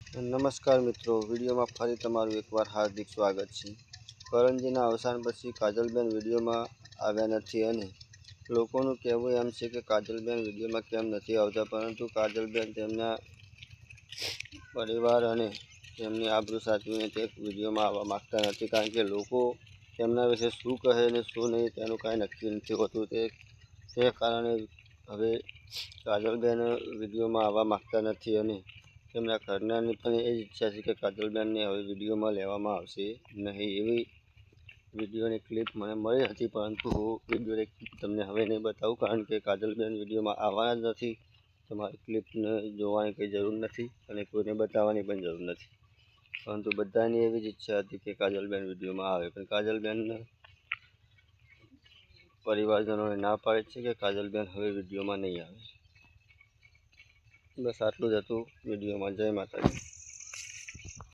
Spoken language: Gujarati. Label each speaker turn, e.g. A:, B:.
A: નમસ્કાર મિત્રો, વિડીયોમાં ફરી તમારું એકવાર હાર્દિક સ્વાગત છે। કરણજીના અવસાન પછી કાજલબેન વિડીયોમાં આવ્યા નથી અને લોકોનું કહેવું એમ છે કે કાજલબેન વિડીયોમાં કેમ નથી આવતા, પરંતુ કાજલબેન તેમના પરિવાર અને તેમની આબરૂ સાચવીને તે વિડીયોમાં આવવા માગતા નથી, કારણ કે લોકો તેમના વિશે શું કહે અને શું નહીં તેનું કાંઈ નક્કી નથી હોતું। તે કારણે હવે કાજલબેન વિડીયોમાં આવવા માગતા નથી અને તેમના ઘરનાની પણ એ જ ઈચ્છા છે કે કાજલબેનને હવે વિડીયોમાં લેવામાં આવશે નહીં। એવી વિડીયોની ક્લિપ મને મળી હતી, પરંતુ હું વિડીયોની ક્લિપ તમને હવે નહીં બતાવું, કારણ કે કાજલબેન વિડીયોમાં આવવાના જ નથી। તમારી ક્લિપને જોવાની કંઈ જરૂર નથી અને કોઈને બતાવવાની પણ જરૂર નથી, પરંતુ બધાની એવી જ ઈચ્છા હતી કે કાજલબેન વિડીયોમાં આવે, પણ કાજલબેન પરિવારજનોને ના પાડે છે કે કાજલબેન હવે વિડીયોમાં નહીં આવે। બસ આટલું જ હતું વિડીયોમાં। જય માતાજી।